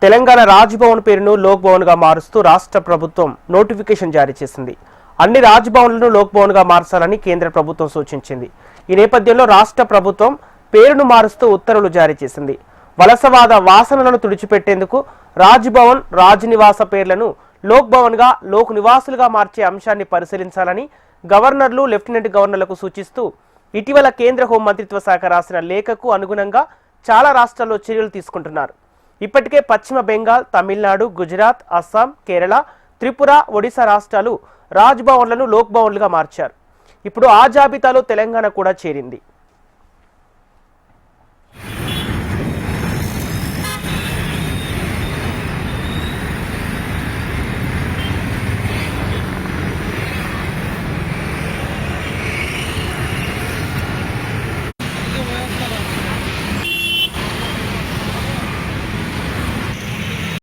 తెలంగాణ రాజ్భవన్ పేరును లోక్ భవన్ గా మారుస్తూ రాష్ట్ర ప్రభుత్వం నోటిఫికేషన్ జారీ చేసింది. అన్ని రాజ్భవన్లను లోక్ భవన్ గా మార్చాలని కేంద్ర ప్రభుత్వం సూచించింది. ఈ నేపథ్యంలో రాష్ట్ర ప్రభుత్వం పేరును మారుస్తూ ఉత్తర్వులు జారీ చేసింది. వలసవాద వాసనలను తుడిచిపెట్టేందుకు రాజ్భవన్, రాజ్నివాస పేర్లను లోక్ భవన్ గా, లోక్ నివాసులుగా మార్చే అంశాన్ని పరిశీలించాలని గవర్నర్లు, లెఫ్టినెంట్ గవర్నర్లకు సూచిస్తూ ఇటీవల కేంద్ర హోంమంత్రిత్వ శాఖ రాసిన లేఖకు అనుగుణంగా చాలా రాష్ట్రాల్లో చర్యలు తీసుకుంటున్నారు. ఇప్పటికే పశ్చిమ బెంగాల్, తమిళనాడు, గుజరాత్, అస్సాం, కేరళ, త్రిపుర, ఒడిశా రాష్ట్రాలు రాజ్భవన్లను లోక్ భవన్లుగా మార్చారు. ఇప్పుడు ఆ జాబితాలో తెలంగాణ కూడా చేరింది.